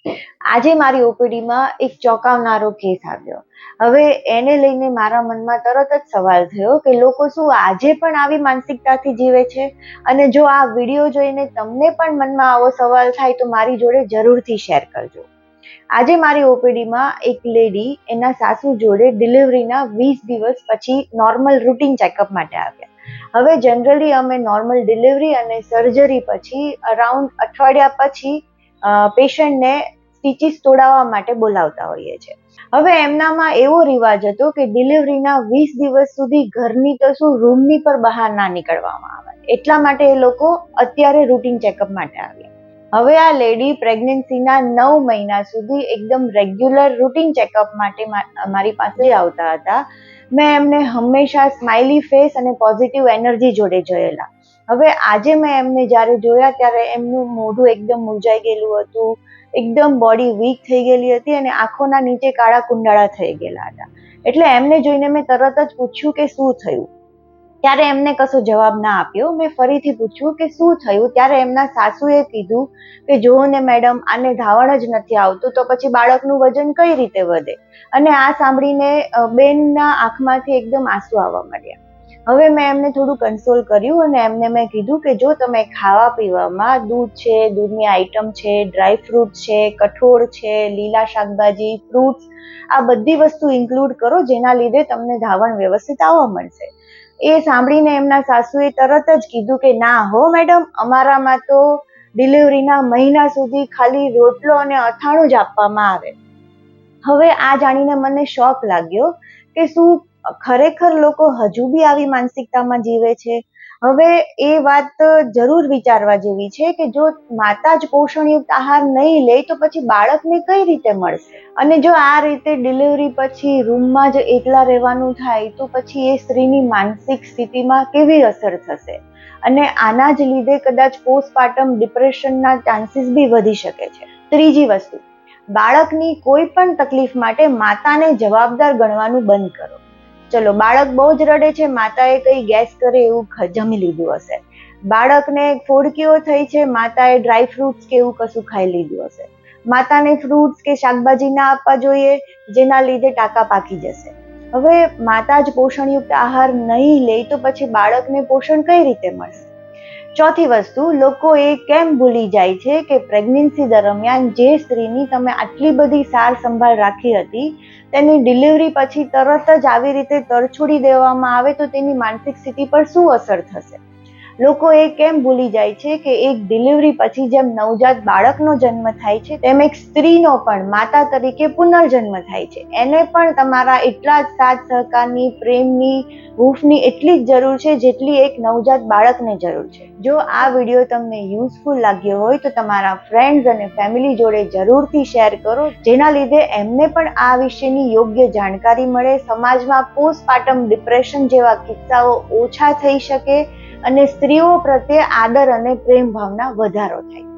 આજે મારી ઓપીડીમાં એક ચોંકાવનારો કેસ આવ્યો. હવે એને લઈને મારા મનમાં તરત જ સવાલ થયો કે લોકો શું આજે પણ આવી માનસિકતાથી જીવે છે? અને જો આ વિડીયો જોઈને તમને પણ મનમાં આવો સવાલ થાય તો મારી જોડે જરૂરથી શેર કરજો. આજે મારી ઓપીડીમાં એક લેડી એના સાસુ જોડે ડિલિવરીના 20 દિવસ પછી નોર્મલ રૂટીન ચેકઅપ માટે આવ્યા. હવે જનરલી અમે નોર્મલ ડિલિવરી અને સર્જરી પછી અરાઉન્ડ અઠવાડિયા પછી પેશન્ટને સ્ટીચીસ તોડાવવા માટે બોલાવતા હોઈએ છીએ. હવે એમનામાં એવો રિવાજ હતો કે ડિલિવરીના 20 દિવસ સુધી ઘરની તો શું રૂમની પર બહાર ના નીકળવામાં આવે, એટલા માટે એ લોકો અત્યારે રૂટીન ચેકઅપ માટે આવ્યા. હવે આ લેડી પ્રેગ્નન્સીના 9 મહિના સુધી એકદમ રેગ્યુલર રૂટીન ચેકઅપ માટે મારી પાસે આવતા હતા. મેં એમને હંમેશા સ્માઇલી ફેસ અને પોઝિટિવ એનર્જી જોડે જોયેલા. હવે આજે મેં એમને જ્યારે જોયા ત્યારે એમનું મોઢું એકદમ મૂંઝાઈ ગયેલું હતું, એકદમ બોડી વીક થઈ ગયેલી હતી અને આંખોના નીચે કાળા કુંડાળા થઈ ગયેલા હતા. એટલે એમને જોઈને મેં તરત જ પૂછ્યું કે શું થયું. ત્યારે એમને કશો જવાબ ના આપ્યો. મેં ફરીથી પૂછ્યું કે શું થયું. ત્યારે એમના સાસુએ કીધું કે જુઓ ને મેડમ, આને ધાવણ જ નથી આવતું તો પછી બાળકનું વજન કઈ રીતે વધે. અને આ સાંભળીને બેનના આંખમાંથી એકદમ આંસુ આવવા માંડ્યા. હવે મેં એમને થોડું કન્સોલ કર્યું અને એમને મેં કીધું કે જો તમે ખાવા પીવામાં દૂધ છે, દૂધની આઈટમ છે, ડ્રાય ફ્રૂટ છે, કઠોળ છે, લીલા શાકભાજી, ફ્રૂટ્સ, આ બધી વસ્તુ ઇન્ક્લુડ કરો જેના લીધે તમને ધાવણ વ્યવસ્થિત આવવા મળશે. એ સાંભળીને એમના સાસુએ તરત જ કીધું કે ના હો મેડમ, અમારામાં તો ડિલિવરીના મહિના સુધી ખાલી રોટલો અને અથાણું જ આપવામાં આવે. હવે આ જાણીને મને શોક લાગ્યો કે શું ખરેખર લોકો હજુ બી આવી માનસિકતામાં જીવે છે. હવે એ વાત જરૂર વિચારવા જેવી છે કે જો માતા જ પોષણયુક્ત આહાર નહીં લે તો પછી બાળકને કઈ રીતે મળશે. અને જો આ રીતે ડિલિવરી પછી રૂમમાં જ એકલા રહેવાનું થાય તો પછી એ સ્ત્રીની માનસિક સ્થિતિમાં કેવી અસર થશે. અને આના જ લીધે કદાચ પોસ્ટપાર્ટમ ડિપ્રેશનના ચાન્સીસ બી વધી શકે છે. ત્રીજી વસ્તુ, બાળકની કોઈ પણ તકલીફ માટે માતાને જવાબદાર ગણવાનું બંધ કરો. ચલો, બાળક બહુ જ રડે છે, માતાએ કઈ ગેસ કરે એવું જમી લીધું હશે. બાળકને ફોડકીઓ થઈ છે, માતાએ ડ્રાય ફ્રૂટ્સ કે એવું કશું ખાઈ લીધું હશે. માતાને ફ્રૂટ્સ કે શાકભાજી ના આપવા જોઈએ જેના લીધે ટાંકા પાકી જશે. હવે માતા જ પોષણયુક્ત આહાર નહીં લે તો પછી બાળકને પોષણ કઈ રીતે મળશે. ચોથી વસ્તુ, લોકો એ કેમ ભૂલી જાય છે કે પ્રેગ્નન્સી દરમિયાન જે સ્ત્રીની તમે આટલી બધી સાર સંભાળ રાખી હતી તેની ડિલિવરી પછી તરત જ આવી રીતે તરછોડી દેવામાં આવે તો તેની માનસિક સ્થિતિ પર શું અસર થશે. લોકો એ કેમ ભૂલી જાય છે કે એક ડિલિવરી પછી જેમ નવજાત બાળકનો જન્મ થાય છે તેમ એક સ્ત્રીનો પણ માતા તરીકે પુનર્જન્મ થાય છે. એને પણ તમારા એટલા જ સાથ સહકારની, પ્રેમની, હૂંફની એટલી જ જરૂર છે જેટલી એક નવજાત બાળકને જરૂર છે. જો આ વિડીયો તમને યુઝફુલ લાગ્યો હોય તો તમારા ફ્રેન્ડ્સ અને ફેમિલી જોડે જરૂરથી શેર કરો, જેના લીધે એમને પણ આ વિશેની યોગ્ય જાણકારી મળે, સમાજમાં પોસ્ટપાર્ટમ ડિપ્રેશન જેવા કિસ્સાઓ ઓછા થઈ શકે અને સ્ત્રીઓ પ્રત્યે આદર અને પ્રેમ ભાવના વધારો થાય.